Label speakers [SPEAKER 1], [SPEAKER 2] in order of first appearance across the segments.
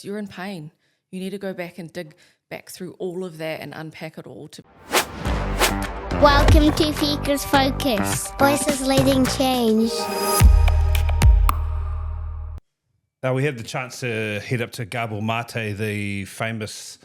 [SPEAKER 1] it's you're in pain. You need to go back and dig back through all of that and unpack it all.
[SPEAKER 2] Welcome to Fika's Focus. Voices leading change.
[SPEAKER 3] Now, we had the chance to head up to Gabor Maté, the famous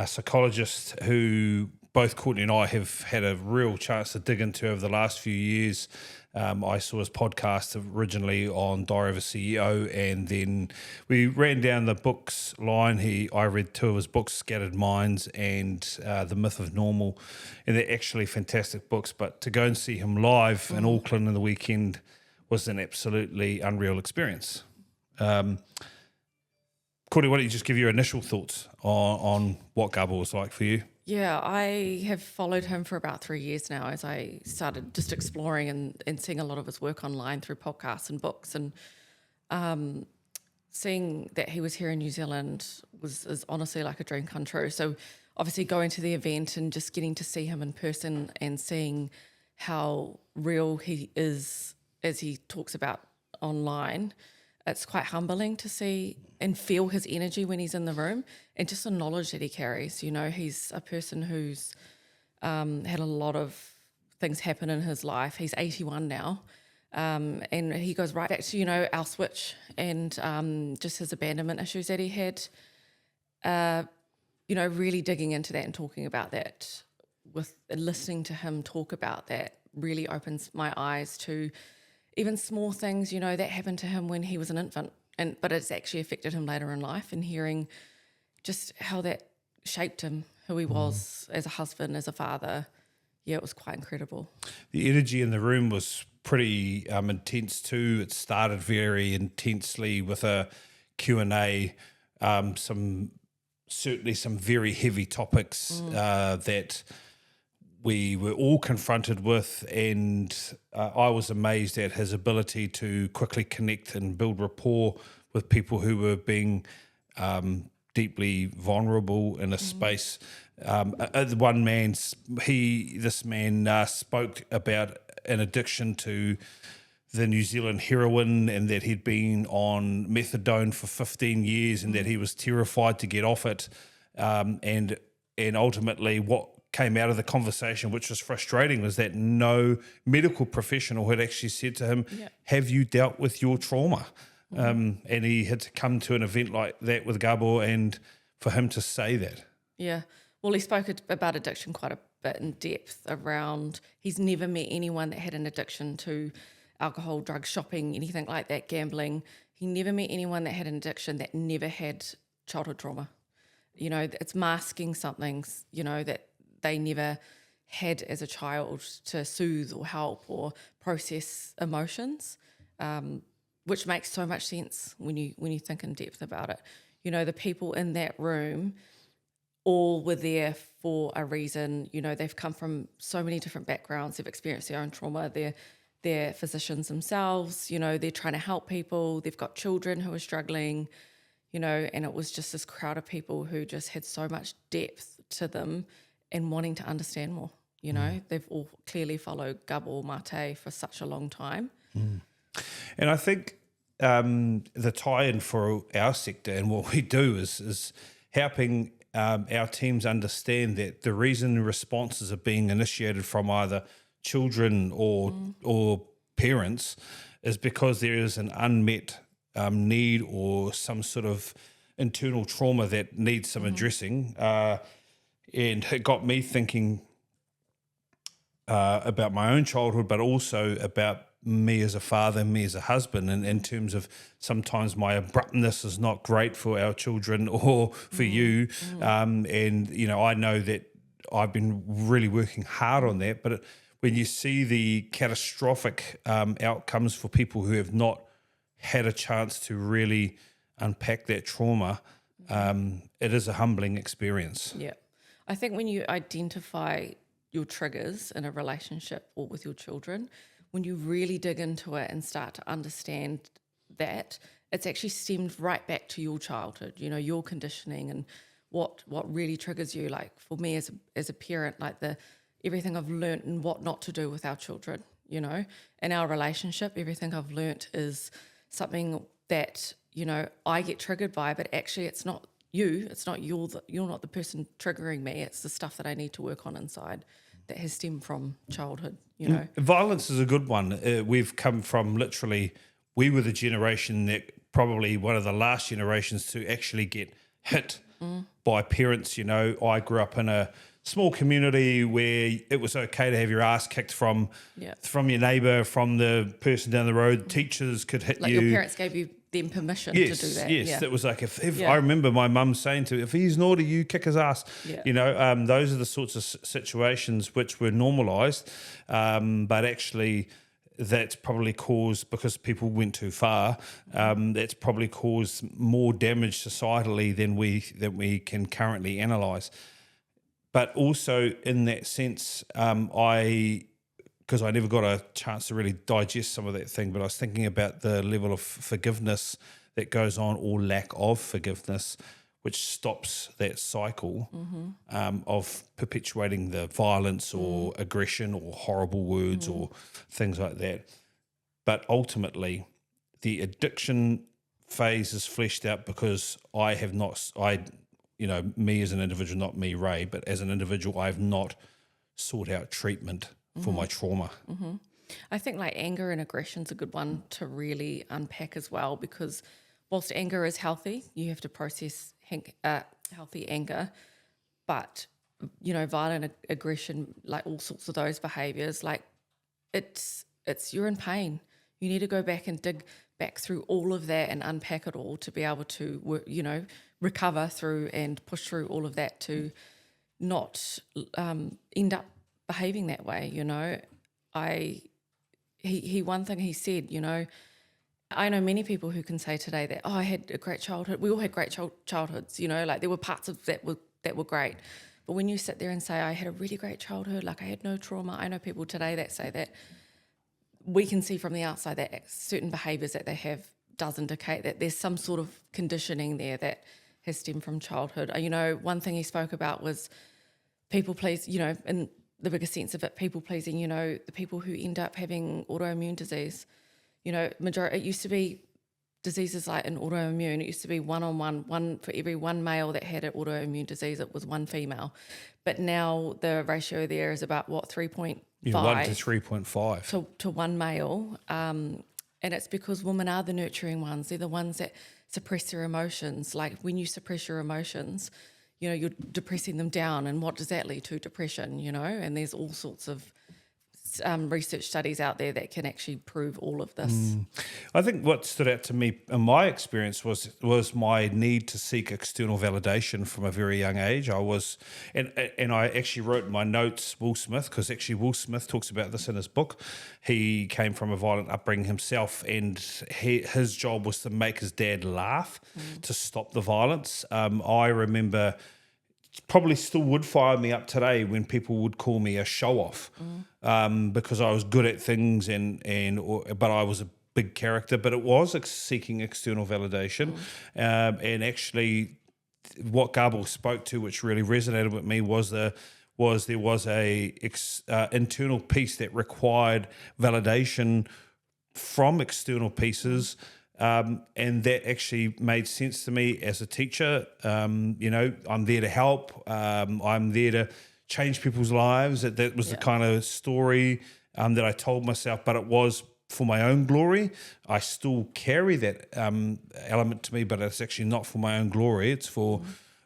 [SPEAKER 3] psychologist who both Courtney and I have had a real chance to dig into over the last few years. I saw his podcast originally on Diary of a CEO, and then we ran down the books line. I read two of his books, Scattered Minds and The Myth of Normal, and they're actually fantastic books. But to go and see him live in Auckland on the weekend was an absolutely unreal experience. Courtney, why don't you just give your initial thoughts on what Gabor was like for you?
[SPEAKER 1] Yeah, I have followed him for about 3 years now as I started just exploring and seeing a lot of his work online through podcasts and books, and seeing that he was here in New Zealand is honestly like a dream come true. So obviously going to the event and just getting to see him in person and seeing how real he is as he talks about online, it's quite humbling to see and feel his energy when he's in the room, and just the knowledge that he carries. You know, he's a person who's had a lot of things happen in his life. He's 81 now, and he goes right back to, our switch and just his abandonment issues that he had. Really digging into that and talking about that, with listening to him talk about that really opens my eyes to even small things, that happened to him when he was an infant, but it's actually affected him later in life, and hearing just how that shaped him, who he was as a husband, as a father. Yeah, it was quite incredible.
[SPEAKER 3] The energy in the room was pretty intense too. It started very intensely with a Q&A, certainly some very heavy topics that we were all confronted with, and I was amazed at his ability to quickly connect and build rapport with people who were being deeply vulnerable in a space. This man spoke about an addiction to the New Zealand heroin, and that he'd been on methadone for 15 years and that he was terrified to get off it. And ultimately what came out of the conversation, which was frustrating, was that no medical professional had actually said to him, have you dealt with your trauma? And he had to come to an event like that with Gabor, and for him to say that.
[SPEAKER 1] Yeah. Well, he spoke about addiction quite a bit in depth around he's never met anyone that had an addiction to alcohol, drugs, shopping, anything like that, gambling. He never met anyone that had an addiction that never had childhood trauma. It's masking something, that they never had as a child to soothe or help or process emotions, which makes so much sense when you think in depth about it. The people in that room all were there for a reason. They've come from so many different backgrounds. They've experienced their own trauma. They're physicians themselves. They're trying to help people. They've got children who are struggling, and it was just this crowd of people who just had so much depth to them and wanting to understand more. They've all clearly followed Gabor Maté for such a long time.
[SPEAKER 3] And I think the tie-in for our sector and what we do is helping our teams understand that the reason responses are being initiated from either children or parents is because there is an unmet need or some sort of internal trauma that needs some addressing. And it got me thinking about my own childhood, but also about me as a father, me as a husband, and in terms of sometimes my abruptness is not great for our children or for you. And, I know that I've been really working hard on that, but when you see the catastrophic outcomes for people who have not had a chance to really unpack that trauma, it is a humbling experience.
[SPEAKER 1] Yeah. I think when you identify your triggers in a relationship or with your children, when you really dig into it and start to understand that, it's actually stemmed right back to your childhood, your conditioning and what really triggers you. Like for me as a parent, like everything I've learnt and what not to do with our children, in our relationship, everything I've learnt is something that, I get triggered by, but actually it's not you. It's not you're not the person triggering me. It's the stuff that I need to work on inside that has stemmed from childhood,
[SPEAKER 3] Violence is a good one. We've come from literally, we were the generation that probably one of the last generations to actually get hit by parents. I grew up in a small community where it was okay to have your ass kicked from your neighbour, from the person down the road. Teachers could hit
[SPEAKER 1] like
[SPEAKER 3] you.
[SPEAKER 1] your parents gave you them permission to do that.
[SPEAKER 3] Yes, it was like if I remember my mum saying to me, if he's naughty, you kick his ass.
[SPEAKER 1] Yeah.
[SPEAKER 3] Those are the sorts of situations which were normalised, but actually that's probably caused, because people went too far, that's probably caused more damage societally than we can currently analyse. But also in that sense, because I never got a chance to really digest some of that thing, but I was thinking about the level of forgiveness that goes on, or lack of forgiveness, which stops that cycle of perpetuating the violence or aggression or horrible words or things like that. But ultimately, the addiction phase is fleshed out because me as an individual, not me, Ray, but as an individual, I have not sought out treatment for my trauma.
[SPEAKER 1] I think like anger and aggression is a good one to really unpack as well, because whilst anger is healthy, you have to process healthy anger, but violent aggression, like all sorts of those behaviours, like it's you're in pain. You need to go back and dig back through all of that and unpack it all to be able to recover through and push through all of that to not end up behaving that way. One thing he said, I know many people who can say today that, I had a great childhood. We all had great childhoods, like there were parts of that were great. But when you sit there and say, I had a really great childhood, like I had no trauma, I know people today that say that. We can see from the outside that certain behaviours that they have does indicate that there's some sort of conditioning there that has stemmed from childhood. One thing he spoke about was people please, in the bigger sense of it, people pleasing, the people who end up having autoimmune disease. It used to be diseases like an autoimmune, it used to be one for every one male that had an autoimmune disease, it was one female. But now the ratio there is about 3.5
[SPEAKER 3] 1 to 3.5
[SPEAKER 1] to one male. And it's because women are the nurturing ones. They're the ones that suppress their emotions. Like when you suppress your emotions, you're depressing them down. And what does that lead to? Depression, and there's all sorts of research studies out there that can actually prove all of this.
[SPEAKER 3] I think what stood out to me in my experience was my need to seek external validation from a very young age. And I actually wrote in my notes Will Smith, because actually Will Smith talks about this in his book. He came from a violent upbringing himself, and his job was to make his dad laugh to stop the violence. I remember, probably still would fire me up today when people would call me a show-off, because I was good at things but I was a big character. But it was seeking external validation, and actually, what Gabor spoke to, which really resonated with me, was there was a internal piece that required validation from external pieces. And that actually made sense to me as a teacher. I'm there to help. I'm there to change people's lives. That was the kind of story that I told myself, but it was for my own glory. I still carry that element to me, but it's actually not for my own glory. It's for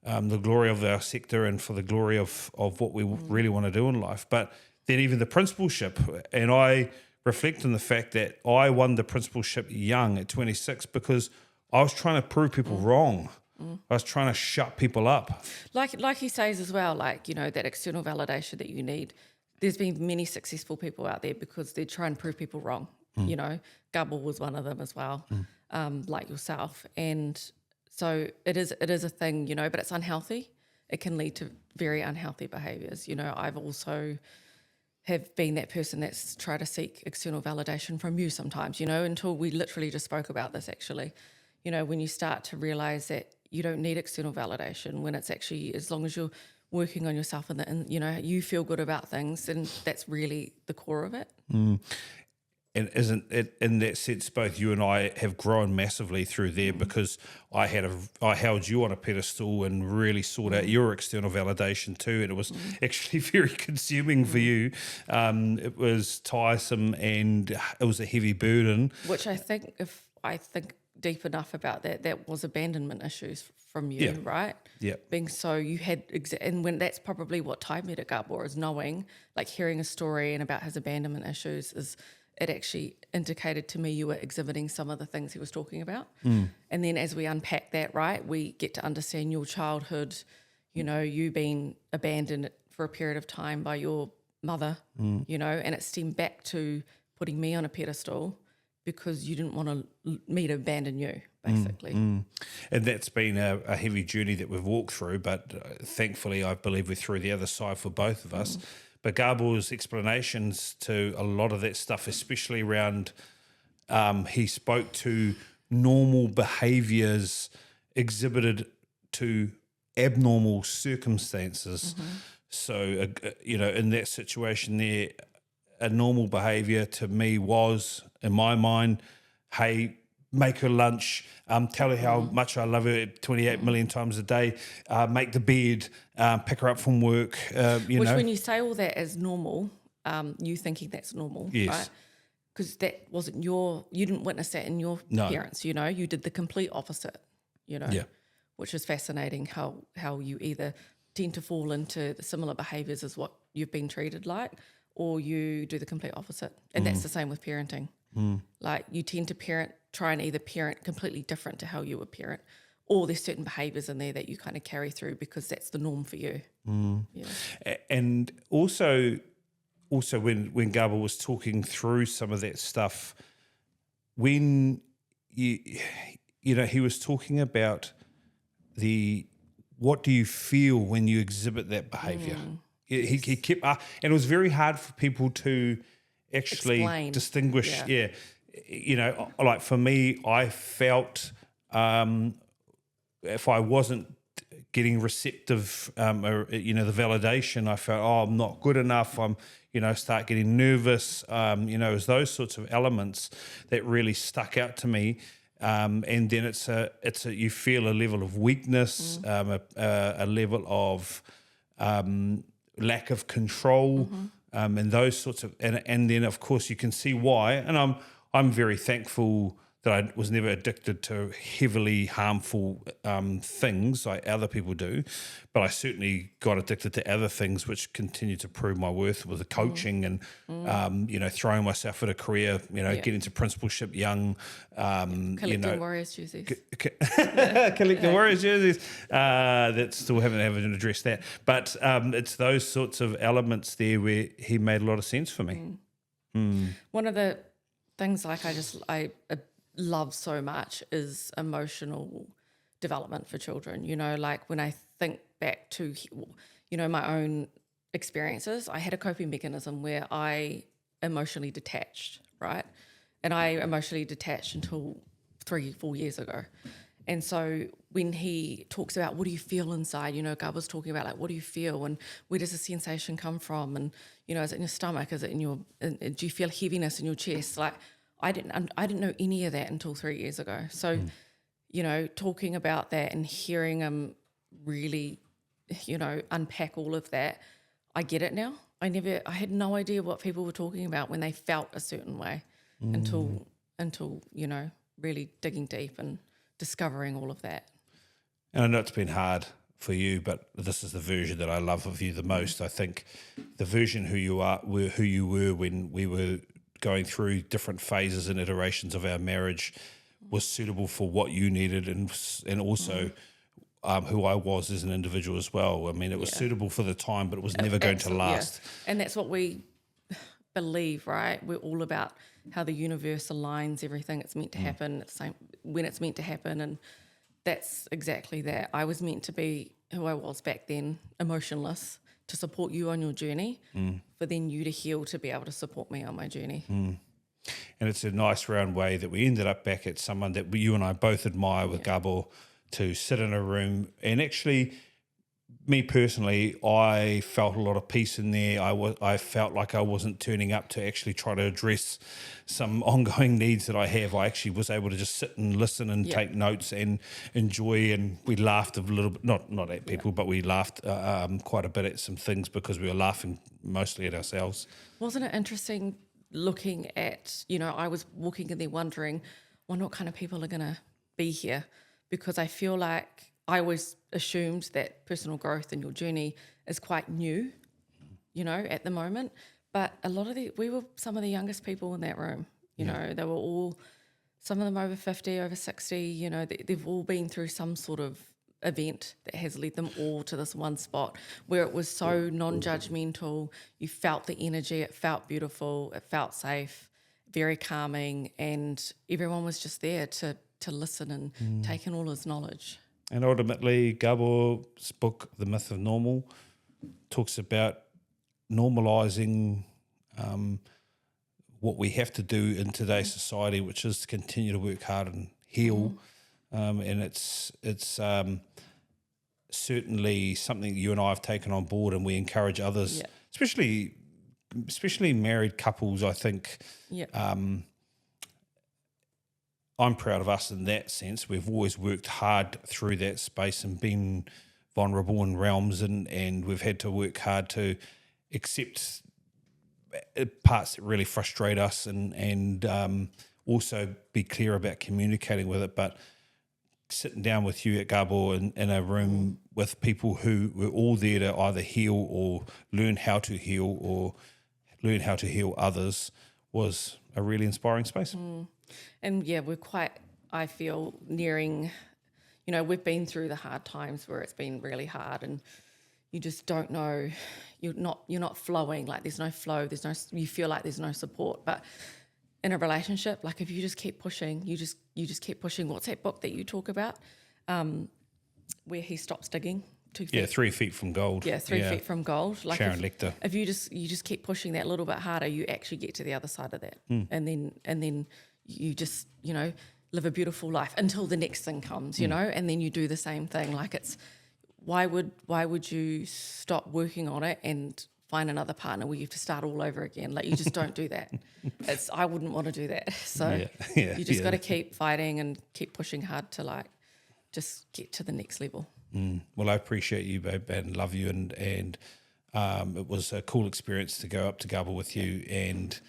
[SPEAKER 3] the glory of our sector and for the glory of what we really want to do in life. But then even the principalship, and I reflect on the fact that I won the principalship young at 26 because I was trying to prove people wrong. I was trying to shut people up.
[SPEAKER 1] Like he says as well, that external validation that you need. There's been many successful people out there because they're trying to prove people wrong. Gabor was one of them as well, like yourself. And so it is a thing, but it's unhealthy. It can lead to very unhealthy behaviours. I've also have been that person that's tried to seek external validation from you sometimes, until we literally just spoke about this actually. When you start to realise that you don't need external validation, when it's actually, as long as you're working on yourself and you feel good about things, then that's really the core of it.
[SPEAKER 3] and isn't it in that sense both you and I have grown massively through there because I held you on a pedestal and really sought out your external validation too, and it was actually very consuming for you. It was tiresome and it was a heavy burden.
[SPEAKER 1] Which I think deep enough about that was abandonment issues from you,
[SPEAKER 3] Yeah.
[SPEAKER 1] right?
[SPEAKER 3] Yeah.
[SPEAKER 1] Being so you had, and when that's probably what tied me to Gabor is knowing, like hearing a story and about his abandonment issues is it actually indicated to me you were exhibiting some of the things he was talking about. And then as we unpack that, right, we get to understand your childhood, you know, you being abandoned for a period of time by your mother, you know, and it stemmed back to putting me on a pedestal because you didn't want me to abandon you, basically.
[SPEAKER 3] And that's been a heavy journey that we've walked through, but thankfully I believe we're through the other side for both of us. But Gabor's explanations to a lot of that stuff, especially around he spoke to normal behaviours exhibited to abnormal circumstances. So, you know, in that situation there, a normal behaviour to me was, in my mind, hey, make her lunch, tell her how much I love her 28 million times a day, make the bed, pick her up from work, you
[SPEAKER 1] Which
[SPEAKER 3] know.
[SPEAKER 1] when you say all that as normal, you thinking that's normal,
[SPEAKER 3] Yes.
[SPEAKER 1] right? Because that wasn't you didn't witness that in your
[SPEAKER 3] No.
[SPEAKER 1] parents, you know, you did the complete opposite, you know,
[SPEAKER 3] Yeah.
[SPEAKER 1] which is fascinating how you either tend to fall into the similar behaviours as what you've been treated like, or you do the complete opposite. And that's the same with parenting. Like you tend to try and either parent completely different to how you would parent, or there's certain behaviours in there that you kind of carry through because that's the norm for you. Yeah.
[SPEAKER 3] And also when Gabor was talking through some of that stuff, when you know, he was talking about what do you feel when you exhibit that behaviour? He kept, and it was very hard for people to actually
[SPEAKER 1] Explain.
[SPEAKER 3] distinguish. Yeah. You know, like for me, I felt if I wasn't getting receptive, or, you know, the validation, I felt, oh, I'm not good enough. I'm, you know, start getting nervous. You know, it was those sorts of elements that really stuck out to me. And then it's a you feel a level of weakness, a level of lack of control, and those sorts of, and then of course you can see why. And I'm very thankful that I was never addicted to heavily harmful things like other people do, but I certainly got addicted to other things which continue to prove my worth with the coaching and you know, throwing myself at a career, you know, getting to principalship young,
[SPEAKER 1] Collecting
[SPEAKER 3] you know,
[SPEAKER 1] Warriors jerseys.
[SPEAKER 3] collecting Warriors jerseys. That still haven't addressed that, but it's those sorts of elements there where he made a lot of sense for me.
[SPEAKER 1] One of the things like I love so much is emotional development for children. You know, like when I think back to, you know, my own experiences, I had a coping mechanism where I emotionally detached, right? And I emotionally detached until 3-4 years ago. And so when he talks about what do you feel inside, you know, Gab was talking about like, what do you feel and where does the sensation come from? And, you know, is it in your stomach? Is it do you feel heaviness in your chest? Like, I didn't know any of that until 3 years ago. So, you know, talking about that and hearing him really, you know, unpack all of that, I get it now. I had no idea what people were talking about when they felt a certain way until, you know, really digging deep and discovering all of that.
[SPEAKER 3] And I know it's been hard for you, but this is the version that I love of you the most. I think the version who you were when we were going through different phases and iterations of our marriage was suitable for what you needed and also who I was as an individual as well. I mean, it was suitable for the time, but it was never going to last.
[SPEAKER 1] Yeah. And that's what we believe, right? We're all about how the universe aligns everything. It's meant to happen at the same when it's meant to happen, and that's exactly that. I was meant to be who I was back then, emotionless, to support you on your journey, for then you to heal to be able to support me on my journey.
[SPEAKER 3] And it's a nice round way that we ended up back at someone that you and I both admire with Gabor, to sit in a room and actually me personally, I felt a lot of peace in there. I felt like I wasn't turning up to actually try to address some ongoing needs that I have. I actually was able to just sit and listen and take notes and enjoy. And we laughed a little bit, not at people, but we laughed quite a bit at some things because we were laughing mostly at ourselves.
[SPEAKER 1] Wasn't it interesting looking at, I was walking in there wondering what kind of people are going to be here, because I feel like I always assumed that personal growth in your journey is quite new, at the moment. But a lot of we were some of the youngest people in that room. You know, they were all, some of them over 50, over 60. They've all been through some sort of event that has led them all to this one spot where it was so non-judgmental. You felt the energy. It felt beautiful. It felt safe, very calming, and everyone was just there to listen and take in all his knowledge.
[SPEAKER 3] And ultimately, Gabor's book, The Myth of Normal, talks about normalising what we have to do in today's society, which is to continue to work hard and heal. And it's certainly something you and I have taken on board, and we encourage others, especially married couples, I think. I'm proud of us in that sense. We've always worked hard through that space and been vulnerable in realms, and we've had to work hard to accept parts that really frustrate us and also be clear about communicating with it. But sitting down with you at Gabor in a room with people who were all there to either heal or learn how to heal or learn how to heal others was a really inspiring space.
[SPEAKER 1] And we're quite, I feel, nearing, we've been through the hard times where it's been really hard and you just don't know, you're not flowing, like there's no flow, you feel like there's no support. But in a relationship, like if you just keep pushing, you just keep pushing. What's that book that you talk about where he stops digging? 2 feet?
[SPEAKER 3] Yeah, 3 feet from gold.
[SPEAKER 1] Yeah, 3 feet from gold. Like
[SPEAKER 3] Sharon Lecter.
[SPEAKER 1] If you just keep pushing that little bit harder, you actually get to the other side of that. And then you just, live a beautiful life until the next thing comes, and then you do the same thing. Like why would you stop working on it and find another partner where you have to start all over again? Like you just don't do that. I wouldn't want to do that. So you just got to keep fighting and keep pushing hard to just get to the next level.
[SPEAKER 3] Well, I appreciate you, babe, and love you, and it was a cool experience to go up to Gabor with you, and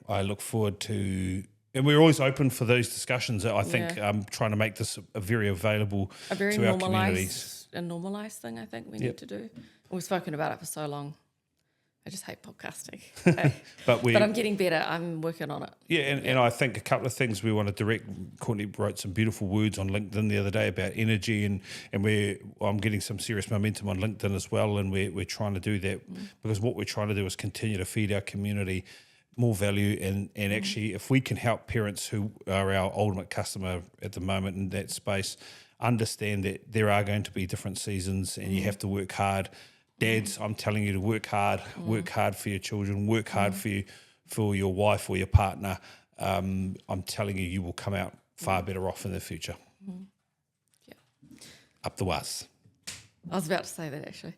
[SPEAKER 3] I look forward to, and we're always open for those discussions. I think trying to make this a very available to our communities.
[SPEAKER 1] A normalised thing, I think we need to do. We've spoken about it for so long. I just hate podcasting. But I'm getting better. I'm working on it.
[SPEAKER 3] Yeah, and I think a couple of things we want to direct. Courtney wrote some beautiful words on LinkedIn the other day about energy, and I'm getting some serious momentum on LinkedIn as well, and we're trying to do that because what we're trying to do is continue to feed our community more value, and actually if we can help parents who are our ultimate customer at the moment in that space understand that there are going to be different seasons and you have to work hard. Dads, I'm telling you to work hard for your children, work hard for your wife or your partner. I'm telling you will come out far better off in the future. Up the was.
[SPEAKER 1] I was about to say that actually.